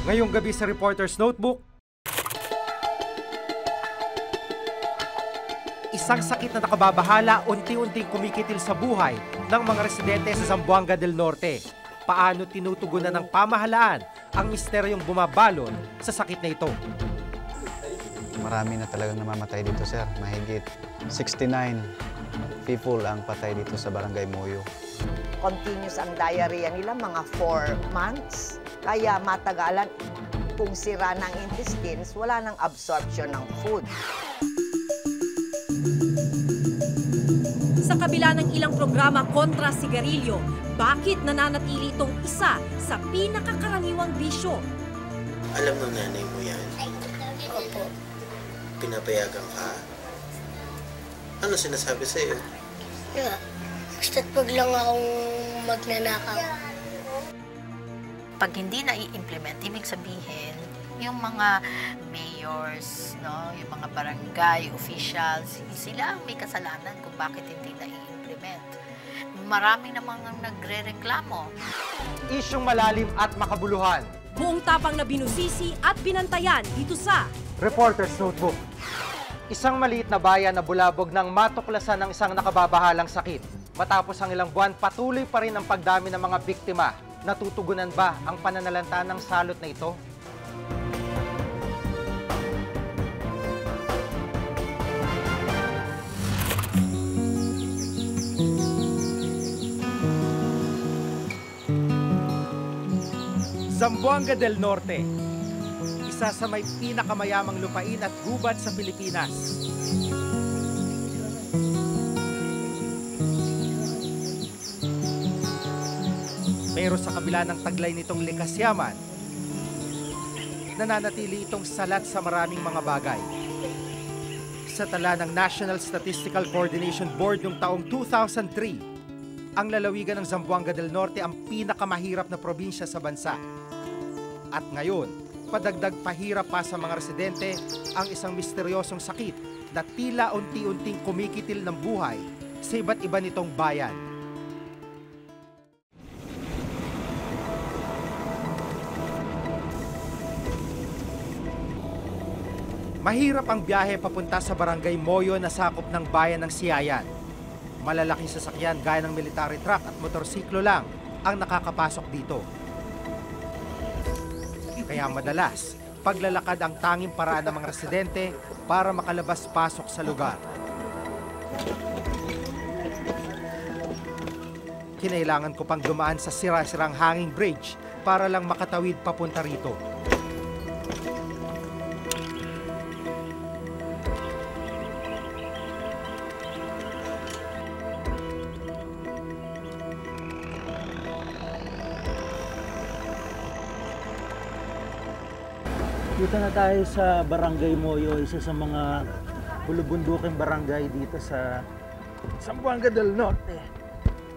Ngayong gabi sa Reporter's Notebook, isang sakit na nakababahala unti-unting kumikitil sa buhay ng mga residente sa Zamboanga del Norte. Paano tinutugunan ng pamahalaan ang misteryong bumabalot sa sakit na ito? Marami na talagang namamatay dito, sir. Mahigit 69 people ang patay dito sa Barangay Moyo. Continuous ang diarrhea nila, mga 4 months. Kaya matagalan, kung sira ng intestines, wala nang absorption ng food. Sa kabila ng ilang programa kontra sigarilyo, bakit nananatili itong isa sa pinakakaraniwang bisyo? Alam ng nanay mo yan? Opo. Pinapayagan ka? Ano sinasabi sa'yo? Yeah. Basta't wag lang akong magnanakaw. Pag hindi na i-implement, ibig sabihin, yung mga mayors, no, yung mga barangay officials, sila ang may kasalanan kung bakit hindi na i-implement. Marami namang nagre-reklamo. Isyong malalim at makabuluhan. Buong tapang na binusisi at binantayan dito sa Reporter's Notebook. Isang maliit na bayan na bulabog ng matuklasan ng isang nakababahalang sakit. Matapos ang ilang buwan, patuloy pa rin ang pagdami ng mga biktima. Natutugunan ba ang pananalanta ng salot na ito? Zamboanga del Norte, isa sa may pinakamayamang lupain at gubat sa Pilipinas. Pero sa kabila ng taglay nitong likas yaman, nananatili itong salat sa maraming mga bagay. Sa tala ng National Statistical Coordination Board noong taong 2003, ang lalawigan ng Zamboanga del Norte ang pinakamahirap na probinsya sa bansa. At ngayon, padagdag pahirap pa sa mga residente ang isang misteryosong sakit na tila unti-unting kumikitil ng buhay sa iba't iba nitong bayan. Mahirap ang biyahe papunta sa Barangay Moyo na sakop ng bayan ng Siayan. Malalaking sasakyan gaya ng military truck at motorsiklo lang ang nakakapasok dito. Kaya madalas, paglalakad ang tanging paraan ng mga residente para makalabas-pasok sa lugar. Kinailangan ko pang dumaan sa sira-sirang hanging bridge para lang makatawid papunta rito. Dito na tayo sa Barangay Moyo, isa sa mga bulubunduking barangay dito sa Zamboanga del Norte.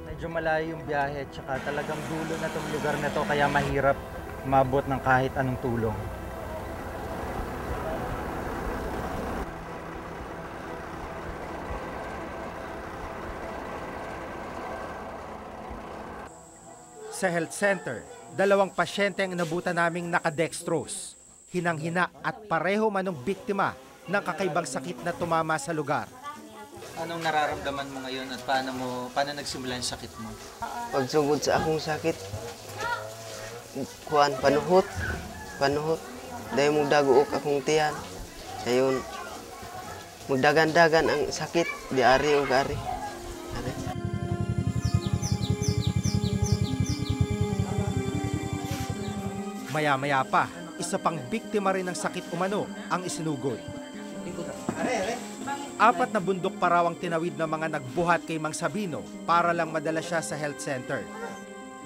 Medyo malayo yung biyahe, tsaka talagang dulo na itong lugar na to, kaya mahirap mabot ng kahit anong tulong. Sa health center, 2 pasyente ang inabutan naming nakadextrose. Hinang-hina at pareho manong biktima ng kakaibang sakit na tumama sa lugar. Anong nararamdaman mo ngayon at paano nagsimula yung sakit mo? Pagsugod sa akong sakit, panuhot. Dahil magdaguok akong tiyan. Ayun, magdagan-dagan ang sakit, di ari o gari. Maya-maya pa, isa pang biktima rin ng sakit umano ang isinugod. 4 na bundok pa raw ang tinawid ng mga nagbuhat kay Mang Sabino para lang madala siya sa health center.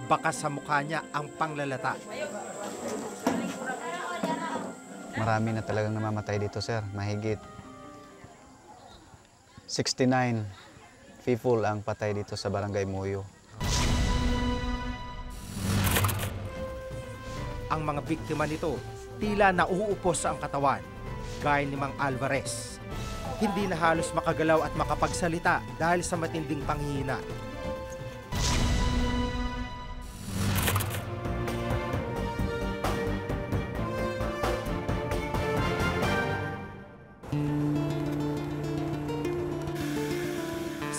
Baka sa mukha niya ang panglalata. Marami na talagang namamatay dito, sir. Mahigit 69 people ang patay dito sa Barangay Moyo. Ang mga biktima nito, tila nauupos ang katawan, gaya ni Mang Alvarez. Hindi na halos makagalaw at makapagsalita dahil sa matinding panghihina.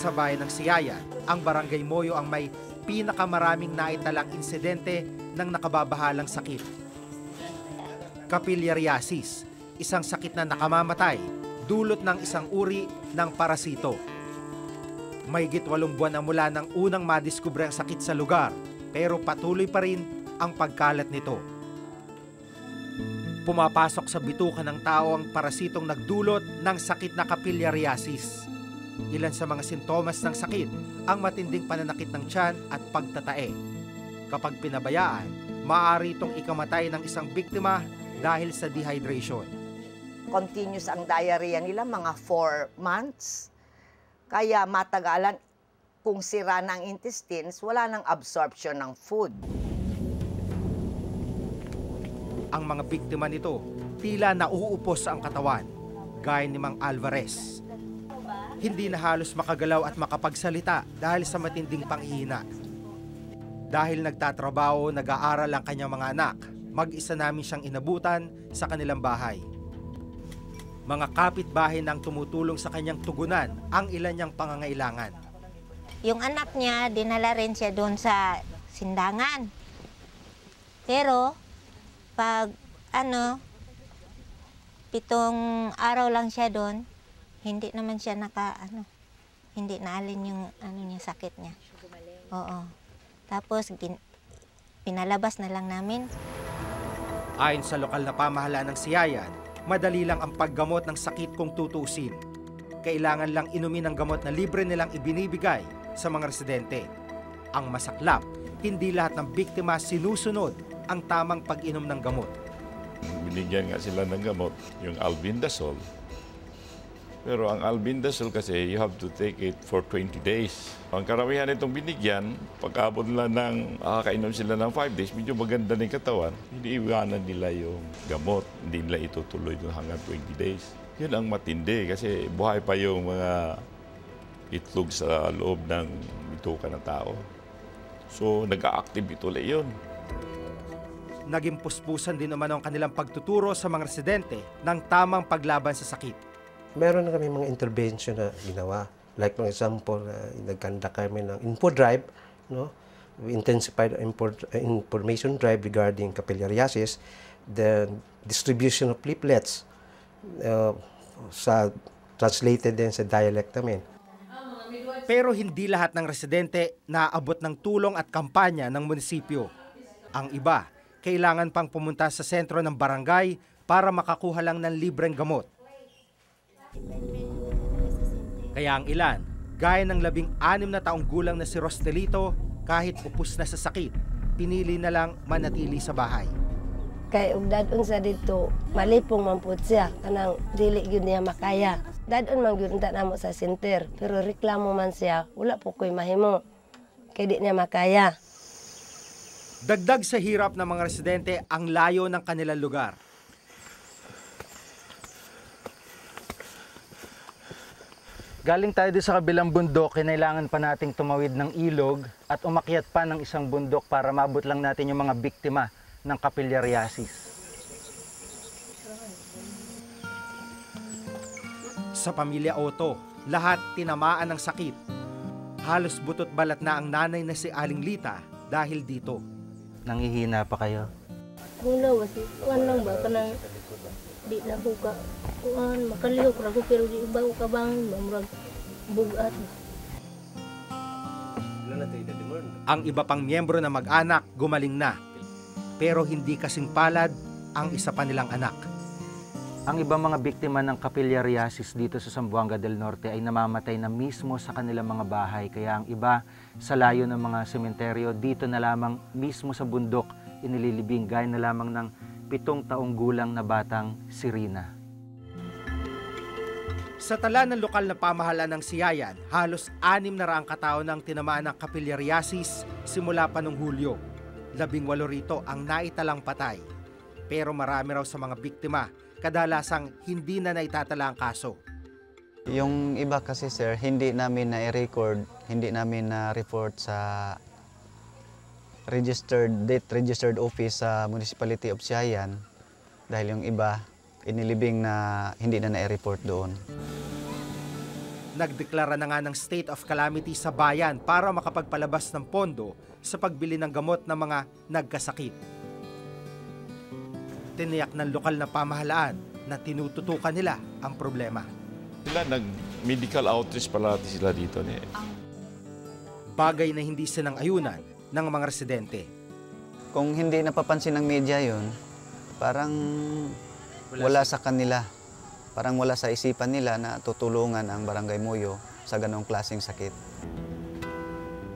sa bayan ng Siyayan, ang Barangay Moyo ang may pinakamaraming naitalang insidente ng nakababahalang sakit. Capillaриasis, isang sakit na nakamamatay, dulot ng isang uri ng parasito. Mahigit 8 buwan na mula nang unang madiskubre ang sakit sa lugar, pero patuloy pa rin ang pagkalat nito. Pumapasok sa bituka ng tao ang parasitong nagdulot ng sakit na capillaриasis. Ilan sa mga sintomas ng sakit ang matinding pananakit ng tiyan at pagtatae. Kapag pinabayaan, maaari itong ikamatay ng isang biktima dahil sa dehydration. Continuous ang diarrhea nila, mga 4 months. Kaya matagalan, kung sira ng intestines, wala nang absorption ng food. Ang mga biktima nito, tila nauupos ang katawan, gaya ni Mang Alvarez. Hindi na halos makagalaw at makapagsalita dahil sa matinding panghihina. Dahil nagtatrabaho, nag-aaral ang kanyang mga anak, mag-isa namin siyang inabutan sa kanilang bahay. Mga kapitbahay nang tumutulong sa kanyang tugunan ang ilan niyang pangangailangan. Yung anak niya, dinala rin siya doon sa sindangan. Pero, pag 7 araw lang siya doon, hindi naman siya hindi naalin yung niya, sakit niya. Oo. Tapos, pinalabas na lang namin. Ayon sa lokal na pamahalaan ng Siyayan, madali lang ang paggamot ng sakit kung tutuusin. Kailangan lang inumin ang gamot na libre nilang ibinibigay sa mga residente. Ang masaklap, hindi lahat ng biktima sinusunod ang tamang pag-inom ng gamot. Binigyan nga sila ng gamot, yung albendazole. Pero ang albendazole kasi, you have to take it for 20 days. Ang karamihan itong binigyan, pag-abot nila ng kainom sila ng 5 days, medyo maganda ng katawan, hindi iwanan nila yung gamot. Hindi nila itutuloy hanggang 20 days. Yun ang matindi kasi buhay pa yung mga itlog sa loob ng bituka ng tao. So, nag-a-active ito ulit yun. Naging puspusan din naman ang kanilang pagtuturo sa mga residente ng tamang paglaban sa sakit. Meron na kami mga intervention na ginawa. Like, for example, nagkanda kami ng info drive. No? We intensified information drive regarding capillaриasis, the distribution of leaflets, translated din sa dialect namin. Pero hindi lahat ng residente naaabot ng tulong at kampanya ng munisipyo. Ang iba, kailangan pang pumunta sa sentro ng barangay para makakuha lang ng libreng gamot. Kaya ang ilan, gaya ng 16 na taong gulang na si Rostelito, kahit upos na sa sakit, pinili na lang manatili sa bahay. Kay ug dadon sa dito, malipong man pud siya, kanang dili gyud niya makaya. Dadon man gyud ta namo sa center, pero reklamo man siya, wala po koy mahimo. Kay di niya makaya. Dagdag sa hirap ng mga residente ang layo ng kanilang lugar. Galing tayo doon sa kabilang bundok, kailangan pa nating tumawid ng ilog at umakyat pa ng isang bundok para mabot lang natin yung mga biktima ng capillaриasis. Sa pamilya Otto, lahat tinamaan ng sakit. Halos butot balat na ang nanay na si Aling Lita dahil dito. Nangihina pa kayo? Muna ba si kuan lang ba kanang di na ko ka kuan makalihok ra ko pero di ba ko kabang mamrag bugat. Ang iba pang miyembro na mag-anak gumaling na. Pero hindi kasing palad ang isa pa nilang anak. Ang ibang mga biktima ng capillaриasis dito sa Zamboanga del Norte ay namamatay na mismo sa kanilang mga bahay. Kaya ang iba sa layo ng mga sementeryo dito na lamang mismo sa bundok inililibing gaya na lamang ng 7 taong gulang na batang si Rina. Sa tala ng lokal na pamahalaan ng Siyayan, halos 600 katao ng tinamaan ng capillaриasis simula pa noong Hulyo. 18 rito ang naitalang patay. Pero marami raw sa mga biktima, kadalasang hindi na naitatala ang kaso. Yung iba kasi sir, hindi namin na-record, hindi namin na-report sa registered office sa Municipality of Siayan dahil yung iba inilibing na hindi na na-report doon. Nagdeklara na nga ng state of calamity sa bayan para makapagpalabas ng pondo sa pagbili ng gamot ng mga nagkasakit. Tiniyak ng lokal na pamahalaan na tinututukan nila ang problema. Sila nag-medical outreach palati sila dito. Bagay na hindi sinang-ayunan ng mga residente. Kung hindi napapansin ng media yon, parang wala sa kanila. Parang wala sa isipan nila na tutulungan ang Barangay Moyo sa ganong klaseng sakit.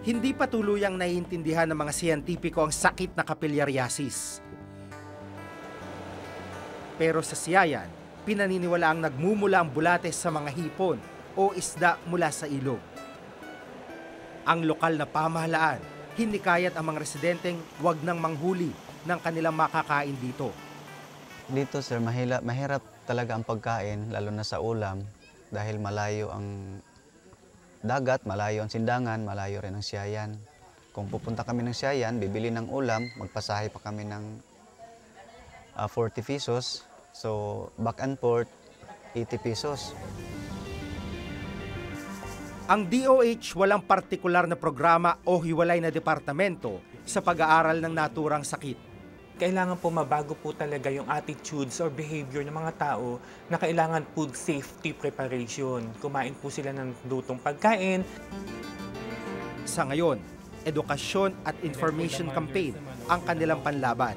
Hindi pa tuluyang naiintindihan ng mga siyentipiko ang sakit na kapilyaryasis. Pero sa Siayan, pinaniniwalaang nagmumula ang bulates sa mga hipon o isda mula sa ilog. Ang lokal na pamahalaan, hinikayat ang mga residenteng huwag nang manghuli ng kanilang makakain dito. Dito sir, mahirap talaga ang pagkain, lalo na sa ulam, dahil malayo ang dagat, malayo ang Sindangan, malayo rin ang Siayan. Kung pupunta kami ng Siayan, bibili ng ulam, magpasahe pa kami ng 40 pesos. So, back and forth, 80 pesos. Ang DOH walang partikular na programa o hiwalay na departamento sa pag-aaral ng naturang sakit. Kailangan po mabago po talaga yung attitudes or behavior ng mga tao na kailangan food safety preparation. Kumain po sila ng lutong pagkain. Sa ngayon, edukasyon at information campaign ang kanilang panlaban.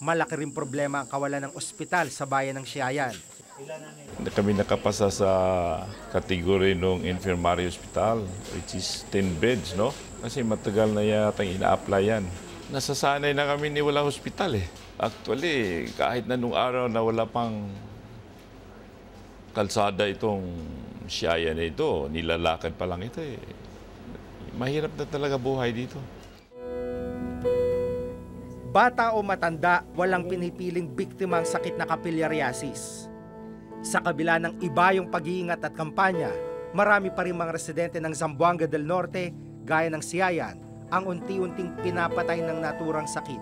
Malaki rin problema ang kawalan ng ospital sa bayan ng Siayan. Kami nakapasa sa kategory ng infirmary hospital, which is 10 beds, no? Kasi matagal na yata ina-apply yan. Nasasanay na kami ni wala hospital eh. Actually, kahit na nung araw na wala pang kalsada itong Siayan na ito, nilalakad pa lang ito eh. Mahirap na talaga buhay dito. Bata o matanda, walang pinipiling biktima ang sakit na kapilyaryasiis. Sa kabila ng iba yung pag-iingat at kampanya, marami pa rin mga residente ng Zamboanga del Norte, gaya ng Siayan, ang unti-unting pinapatay ng naturang sakit.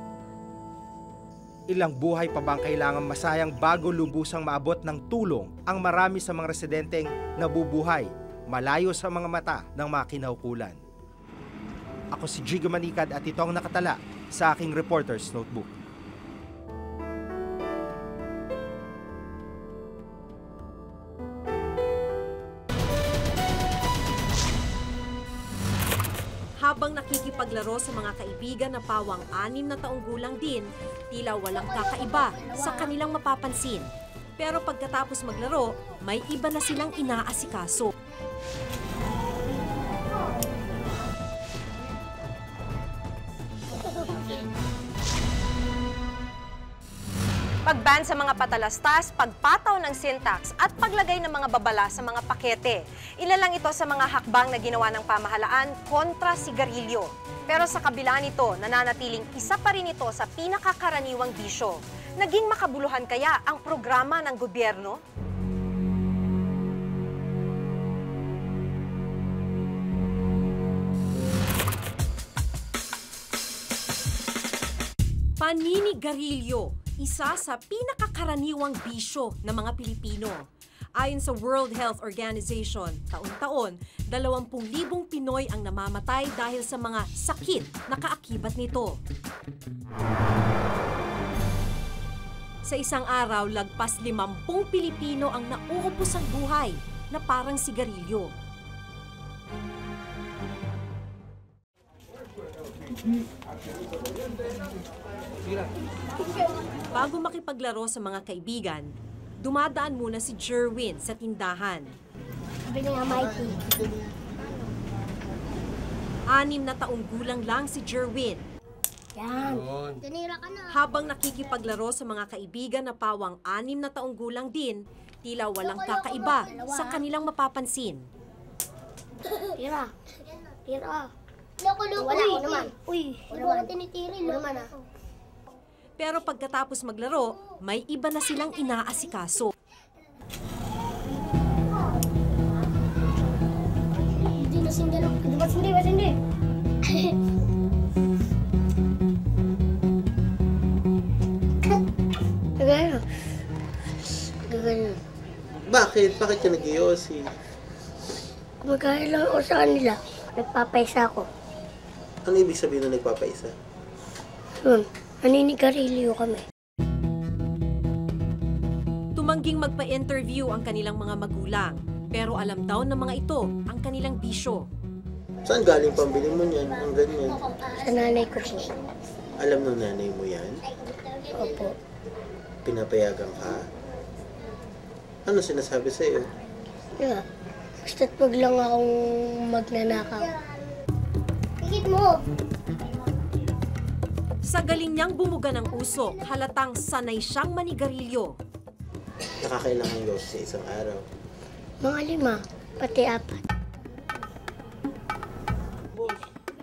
Ilang buhay pa bang kailangan masayang bago lubusang maabot ng tulong ang marami sa mga residenteng nabubuhay malayo sa mga mata ng mga kinaukulan? Ako si Jigo Manikad at ito ang nakatala sa aking Reporter's Notebook. Habang nakikipaglaro sa mga kaibigan na pawang 6 na taong gulang din, tila walang kakaiba sa kanilang mapapansin. Pero pagkatapos maglaro, may iba na silang inaasikaso. Pagban sa mga patalastas, pagpataw ng syntax at paglagay ng mga babala sa mga pakete. Ilan lang ito sa mga hakbang na ginawa ng pamahalaan kontra sigarilyo. Pero sa kabila nito, nananatiling isa pa rin ito sa pinakakaraniwang bisyo. Naging makabuluhan kaya ang programa ng gobyerno? Paninigarilyo, isa sa pinakakaraniwang bisyo ng mga Pilipino. Ayon sa World Health Organization, taon-taon, 20,000 Pinoy ang namamatay dahil sa mga sakit na kaakibat nito. Sa isang araw, lagpas 50 Pilipino ang nauupos ang buhay na parang sigarilyo. Bago makipaglaro sa mga kaibigan, dumadaan muna si Jerwin sa tindahan. Bili nga Mikey. 6 na taong gulang lang si Jerwin. Yan. Tinira ka na. Habang nakikipaglaro sa mga kaibigan na pawang 6 na taong gulang din, tila walang kakaiba sa kanilang mapapansin. Tira. Tira. Loko-loko. Wala ko naman. Uy, wala ko tinitiri. Naman ah. Pero pagkatapos maglaro, may iba na silang inaasikaso. Hindi na sindi. Sindi. Gagano. Bakit? Bakit ka nag-iossi? Kumakain lang ako sa kanila. Nagpapaisa ako. Ano ibig sabihin na nagpapaisa? Yun, naninigarilyo kami. Tumangging magpa-interview ang kanilang mga magulang. Pero alam daw ng mga ito ang kanilang bisyo. Saan galing pambili mo niyan? Ang ganyan. Sa nanay ko po. Alam ng nanay mo yan? Opo. Pinapayagan ka? Ano sinasabi sa'yo? Yeah. Basta't wag lang akong magnanakaw. Higit mo! Sa galing niyang bumuga ng usok, halatang sanay siyang manigarilyo. Nakakailangan yun sa isang araw. Mga 5, pati 4.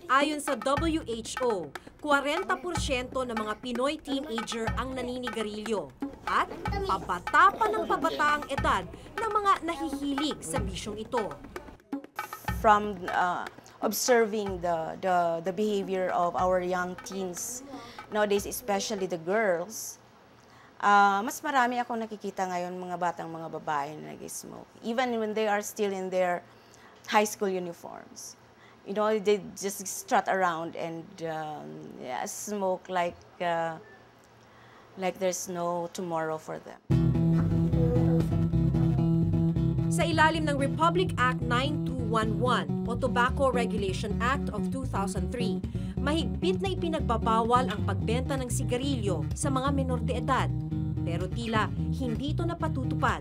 Ayon sa WHO, 40% ng mga Pinoy teenager ang naninigarilyo at pabata pa ng pabata ang edad ng mga nahihilig sa bisyong ito. From observing the behavior of our young teens nowadays, especially the girls, mas marami ako nakikita ngayon mga batang mga babae na nag-smoke. Even when they are still in their high school uniforms. You know, they just strut around and smoke like there's no tomorrow for them. Sa ilalim ng Republic Act 9211 o Tobacco Regulation Act of 2003, mahigpit na ipinagbabawal ang pagbenta ng sigarilyo sa mga menor de edad. Pero tila hindi ito napatutupad.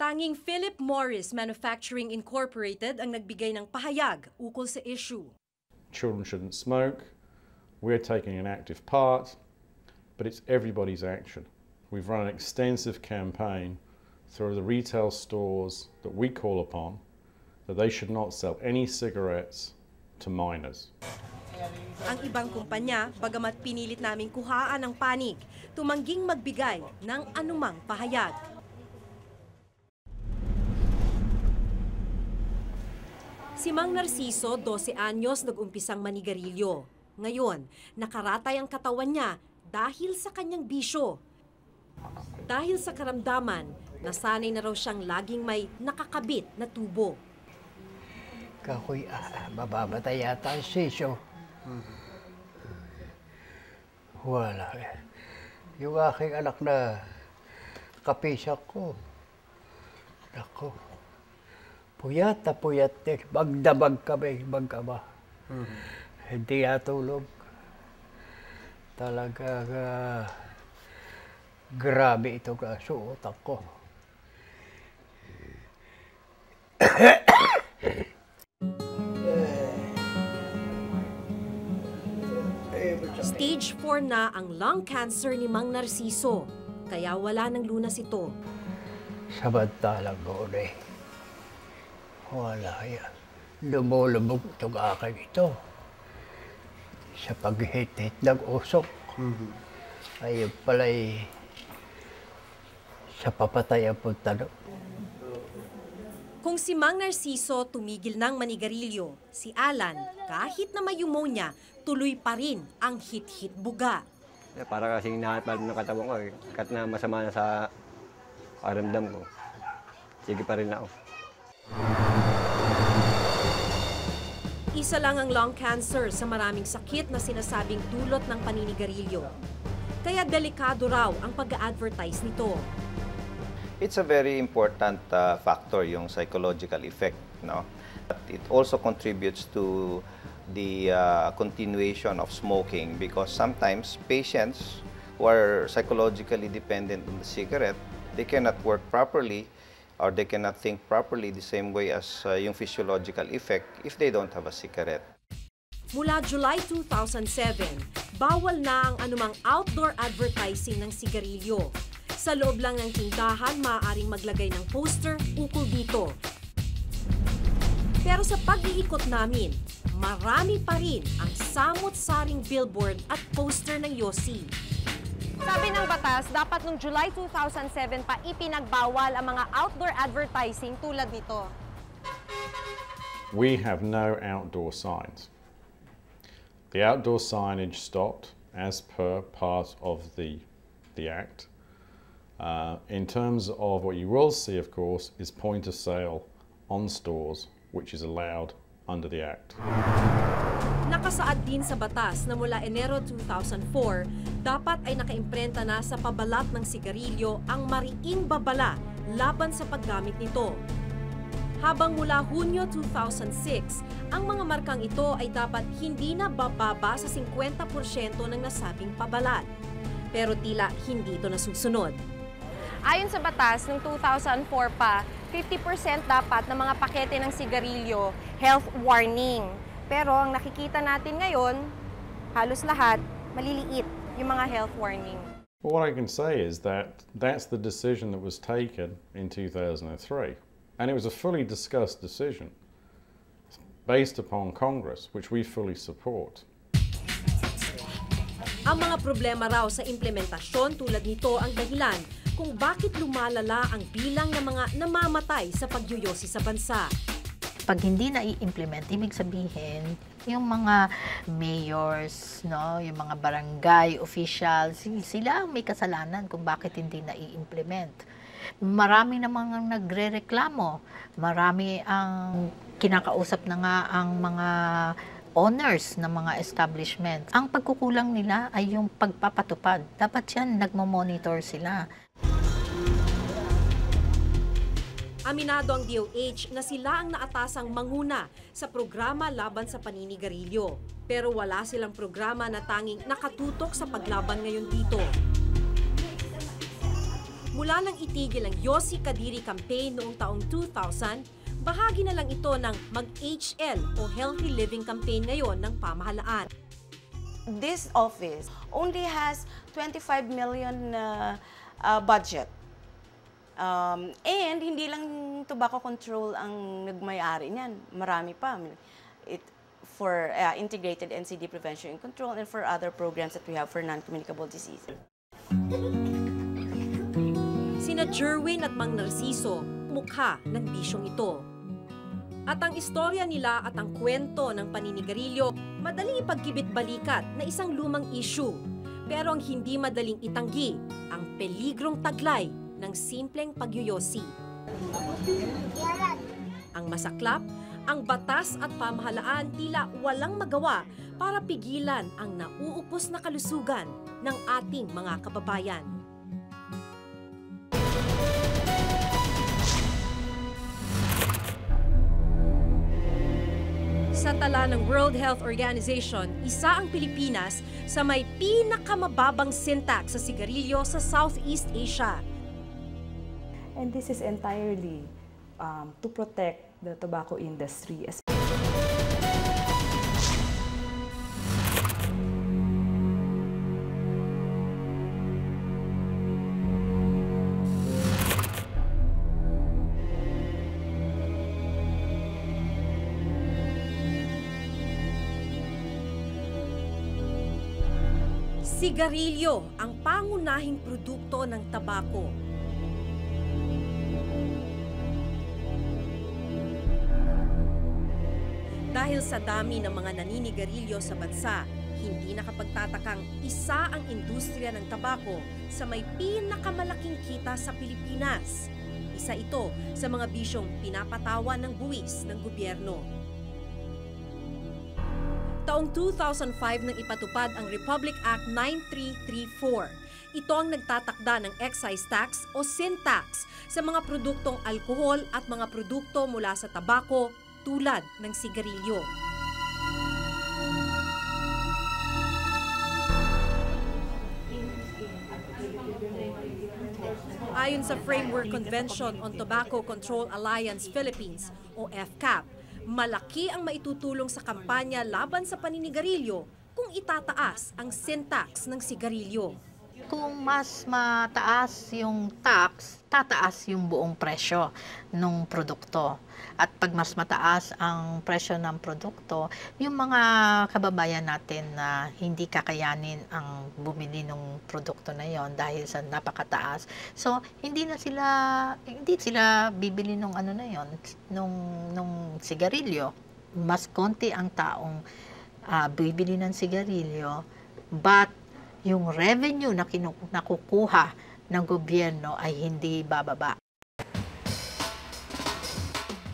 Tanging Philip Morris Manufacturing Incorporated ang nagbigay ng pahayag ukol sa issue. Children shouldn't smoke. We're taking an active part, but it's everybody's action. We've run an extensive campaign through the retail stores that we call upon that they should not sell any cigarettes to minors. Ang ibang kumpanya, bagamat pinilit naming kuhaan ang panig, tumangging magbigay ng anumang pahayag. Si Mang Narciso, 12 anyos, nag-umpisang manigarilyo. Ngayon, nakaratay ang katawan niya dahil sa kanyang bisyo. Dahil sa karamdaman, nasanay na raw siyang laging may nakakabit na tubo. Kakoy, mababatay yata ang sisyo. Wala. Yung aking anak na kapisak ko, ako, puyat na puyat din. Magdamag kami, mag-ama. Hindi atulog. Talaga, grabe ito suotak ko. Stage 4 na ang lung cancer ni Mang Narciso, kaya wala nang lunas ito. Samantalang noon wala yan. Lumulubog itong aking ito. Sa paghihit-hit ng usok. Ayun pala'y sa papatay ang punta doon. Kung si Mang Narciso tumigil ng manigarilyo, si Alan, kahit na may pneumonia, tuloy pa rin ang hit-hit buga. Para kasing nahatpal ng katawan ko, kahit na masama na sa pakiramdam ko, sige pa rin ako. Isa lang ang lung cancer sa maraming sakit na sinasabing dulot ng paninigarilyo. Kaya delikado raw ang pag-a-advertise nito. It's a very important factor, yung psychological effect, no? But it also contributes to the continuation of smoking because sometimes patients who are psychologically dependent on the cigarette, they cannot work properly or they cannot think properly the same way as yung physiological effect if they don't have a cigarette. Mula July 2007, bawal na ang anumang outdoor advertising ng sigarilyo. Sa loob lang ng tindahan, maaaring maglagay ng poster ukol dito. Pero sa pag-iikot namin, marami pa rin ang samot-saring billboard at poster ng Yossi. Sabi ng batas, dapat noong July 2007 pa ipinagbawal ang mga outdoor advertising tulad nito. We have no outdoor signs. The outdoor signage stopped as per part of the Act. In terms of what you will see, of course, is point of sale on stores, which is allowed under the Act. Nakasaad din sa batas na mula Enero 2004, dapat ay nakaimprenta na sa pabalat ng sigarilyo ang mariing babala laban sa paggamit nito. Habang mula Hunyo 2006, ang mga markang ito ay dapat hindi na bababa sa 50% ng nasabing pabalat. Pero tila hindi ito nasusunod. Ayon sa batas, noong 2004 pa, 50% dapat ng mga pakete ng sigarilyo health warning. Pero ang nakikita natin ngayon, halos lahat, maliliit yung mga health warning. Well, what I can say is that that's the decision that was taken in 2003. And it was a fully discussed decision based upon Congress, which we fully support. Ang mga problema raw sa implementasyon tulad nito ang dahilan kung bakit lumalala ang bilang ng mga namamatay sa pagyuyosi sa bansa. Pag hindi na i-implement, ibig sabihin, yung mga mayors, no, yung mga barangay officials, sila ang may kasalanan kung bakit hindi na i-implement. Marami namang nagre-reklamo, marami ang kinakausap na nga ang mga owners ng mga establishment. Ang pagkukulang nila ay yung pagpapatupad. Dapat yan, nagmo-monitor sila. Aminado ang DOH na sila ang naatasang manguna sa programa laban sa paninigarilyo. Pero wala silang programa na tanging nakatutok sa paglaban ngayon dito. Mula nang itigil ang Yossi Kadiri campaign noong taong 2000, bahagi na lang ito ng Mag-HL o Healthy Living campaign ngayon ng pamahalaan. This office only has 25 million budget. And hindi lang tobacco control ang nagmay-ari niyan. Marami pa. For integrated NCD prevention and control and for other programs that we have for non-communicable disease. Sina Jerwin at Mang Narciso, mukha ng bisyong ito. At ang istorya nila at ang kwento ng paninigarilyo, madaling ipagkibit-balikat na isang lumang issue. Pero ang hindi madaling itanggi, ang peligrong taglay ng simpleng pagyuyosi. Ang masaklap, ang batas at pamahalaan tila walang magawa para pigilan ang nauupos na kalusugan ng ating mga kababayan. Sa tala ng World Health Organization, isa ang Pilipinas sa may pinakamababang syntax sa sigarilyo sa Southeast Asia. And this is entirely to protect the tobacco industry. Sigarilyo ang pangunahing produkto ng tabako. Dahil sa dami ng mga naninigarilyo sa bansa, hindi nakapagtatakang isa ang industriya ng tabako sa may pinakamalaking kita sa Pilipinas. Isa ito sa mga bisyong pinapatawan ng buwis ng gobyerno. Taong 2005 nang ipatupad ang Republic Act 9334. Ito ang nagtatakda ng excise tax o sin tax sa mga produktong alkohol at mga produkto mula sa tabako tulad ng sigarilyo. Ayon sa Framework Convention on Tobacco Control Alliance Philippines o FCAP, malaki ang maitutulong sa kampanya laban sa paninigarilyo kung itataas ang sin tax ng sigarilyo. Kung mas mataas yung tax, tataas yung buong presyo ng produkto. At pag mas mataas ang presyo ng produkto, yung mga kababayan natin na hindi kakayanin ang bumili ng produkto na yon dahil sa napakataas. So, hindi sila bibili nung ano na yon, nung sigarilyo. Mas konti ang taong bibili ng sigarilyo, but yung revenue na nakukuha ng gobyerno ay hindi bababa.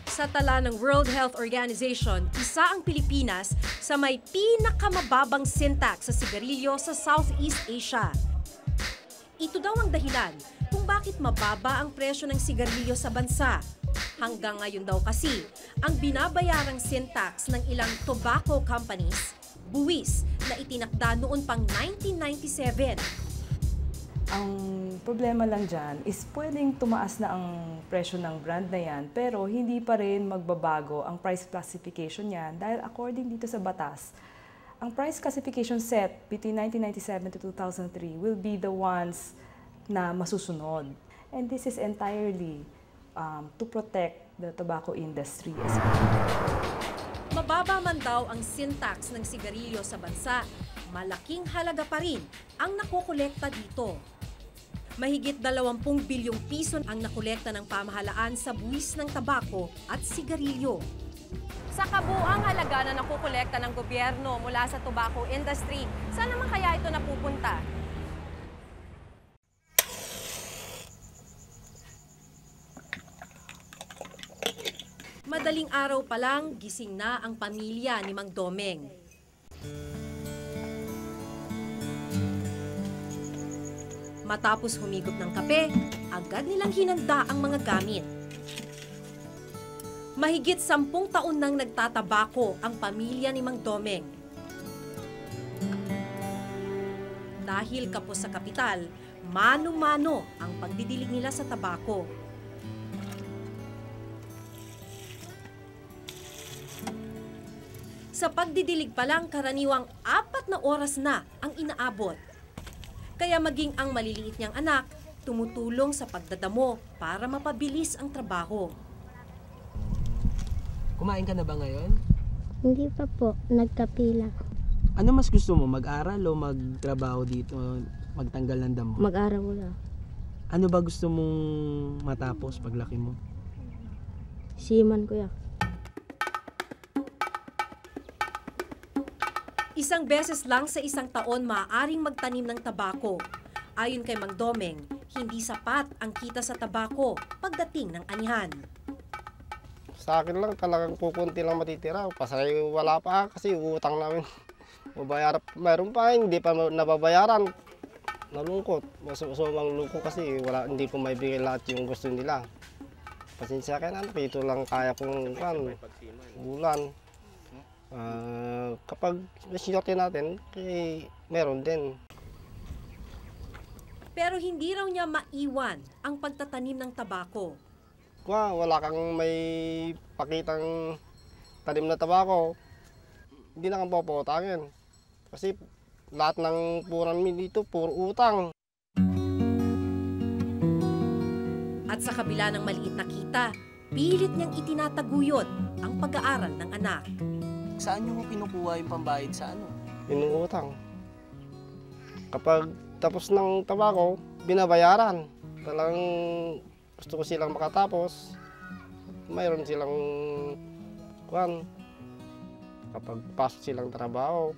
Sa tala ng World Health Organization, isa ang Pilipinas sa may pinakamababang sintax sa sigarilyo sa Southeast Asia. Ito daw ang dahilan kung bakit mababa ang presyo ng sigarilyo sa bansa. Hanggang ngayon daw kasi, ang binabayarang sintax ng ilang tobacco companies, buwis na itinakda noon pang 1997. Ang problema lang dyan is pwedeng tumaas na ang presyo ng brand na yan, pero hindi pa rin magbabago ang price classification niyan dahil according dito sa batas, ang price classification set between 1997 to 2003 will be the ones na masusunod. And this is entirely to protect the tobacco industry as well. Mababa man daw ang sintax ng sigarilyo sa bansa, malaking halaga pa rin ang nakokolekta dito. Mahigit 20 bilyong piso ang nakolekta ng pamahalaan sa buwis ng tabako at sigarilyo. Sa kabuuang halaga na nakukolekta ng gobyerno mula sa tobacco industry, saan naman kaya ito napupunta? Madaling araw pa lang, gising na ang pamilya ni Mang Domeng. Matapos humigop ng kape, agad nilang hinanda ang mga gamit. Mahigit 10 taon nang nagtatabako ang pamilya ni Mang Domeng. Dahil kapos sa kapital, mano-mano ang pagdidilig nila sa tabako. Sa pagdidilig pa lang, karaniwang 4 na oras na ang inaabot. Kaya maging ang maliliit niyang anak, tumutulong sa pagdadamo para mapabilis ang trabaho. Kumain ka na ba ngayon? Hindi pa po, nagkapila. Ano mas gusto mo, mag-aral o magtrabaho dito, magtanggal ng damo? Mag-aral wala. Ano ba gusto mong matapos paglaki mo? Siman kuya. Isang beses lang sa isang taon maaaring magtanim ng tabako. Ayon kay Mang Domeng, hindi sapat ang kita sa tabako pagdating ng anihan. Sa akin lang talagang pupunti lang matitira. Pasay wala pa kasi utang namin. Mabayaran, mayroon pa hindi pa nababayaran. Nalungkot. So malungkot kasi hindi ko maibigay lahat yung gusto nila. Pasensya ka na, ito lang kaya kong bulan. Kapag nasinyorte natin, meron din. Pero hindi raw niya maiwan ang pagtatanim ng tabako. Wala kang may pakitang tanim na tabako, hindi na kang paputangin. Kasi lahat ng puran dito, puro utang. At sa kabila ng maliit na kita, pilit niyang itinataguyod ang pag-aaral ng anak. Saan niyo kinukuha yung pambayad sa ano? Inuutang. Kapag tapos ng tabako, binabayaran. Talagang gusto ko silang makatapos. Mayroon silang kapag pasok silang trabaho,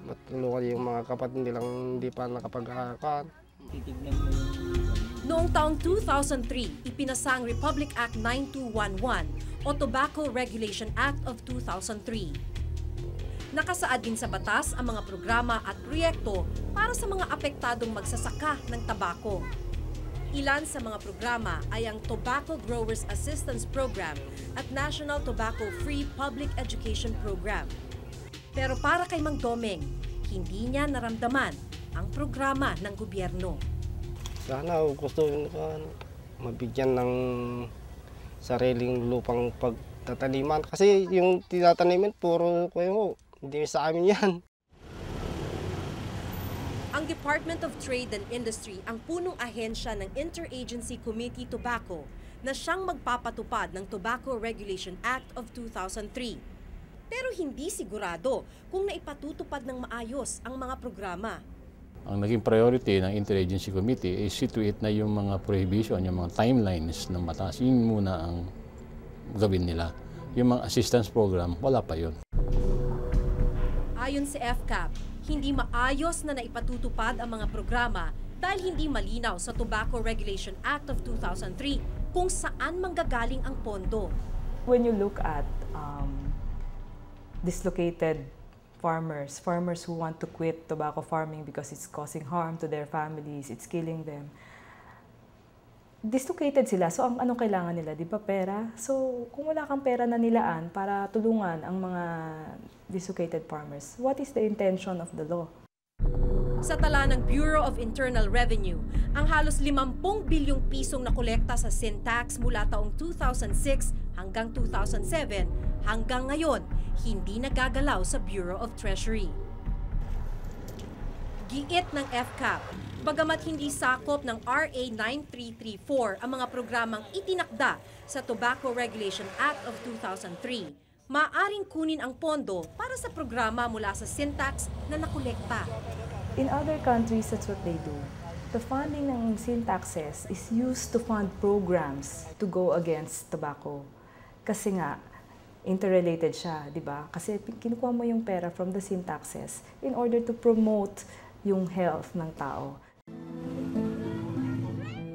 matulungan yung mga kapatid nilang hindi pa nakapag-aaral. Noong taong 2003, ipinasa ang Republic Act 9211 o Tobacco Regulation Act of 2003. Nakasaad din sa batas ang mga programa at proyekto para sa mga apektadong magsasaka ng tabako. Ilan sa mga programa ay ang Tobacco Growers Assistance Program at National Tobacco Free Public Education Program. Pero para kay Mang Domeng, hindi niya naramdaman ang programa ng gobyerno. Sana gusto mabigyan ng sariling lupang pagtataniman. Kasi yung tinataniman, puro hindi sa amin yan. Ang Department of Trade and Industry ang punong ahensya ng Interagency Committee Tobacco na siyang magpapatupad ng Tobacco Regulation Act of 2003. Pero hindi sigurado kung naipatutupad ng maayos ang mga programa. Ang naging priority ng Interagency Committee is situate na yung mga prohibition, yung mga timelines ng batas. Yun muna ang gawin nila. Yung mga assistance program, wala pa yun. Ayon sa FCAP, hindi maayos na naipatutupad ang mga programa dahil hindi malinaw sa Tobacco Regulation Act of 2003 kung saan manggagaling ang pondo. When you look at dislocated farmers who want to quit tobacco farming because it's causing harm to their families, it's killing them, dislocated sila. So, ang anong kailangan nila? Di ba pera? So, kung wala kang pera na nilaan para tulungan ang mga dislocated farmers, what is the intention of the law? Sa tala ng Bureau of Internal Revenue, ang halos 50 bilyong pisong nakolekta sa sin tax mula taong 2006 hanggang 2007 hanggang ngayon, hindi nagagalaw sa Bureau of Treasury. Giit ng FCAP, bagamat hindi sakop ng RA 9334 ang mga programang itinakda sa Tobacco Regulation Act of 2003, maaring kunin ang pondo para sa programa mula sa sin tax na nakolekta. In other countries, that's what they do. The funding ng sin taxes is used to fund programs to go against tobacco. Kasi nga, interrelated siya, di ba? Kasi kinukuha mo yung pera from the sin taxes in order to promote yung health ng tao.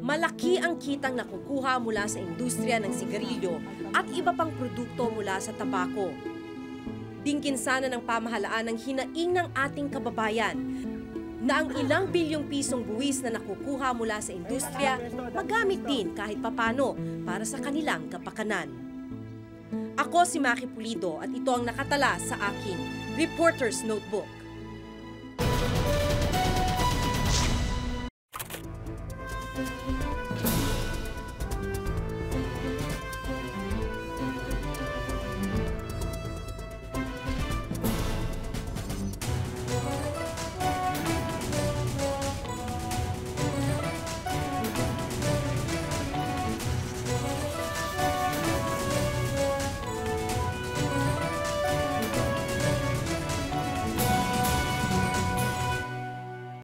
Malaki ang kitang nakukuha mula sa industriya ng sigarilyo at iba pang produkto mula sa tabako. Dingkin sana ng pamahalaan ang hinaing ng ating kababayan na ang ilang bilyong pisong buwis na nakukuha mula sa industriya magamit din kahit papano para sa kanilang kapakanan. Ako si Maki Pulido at ito ang nakatala sa aking Reporter's Notebook.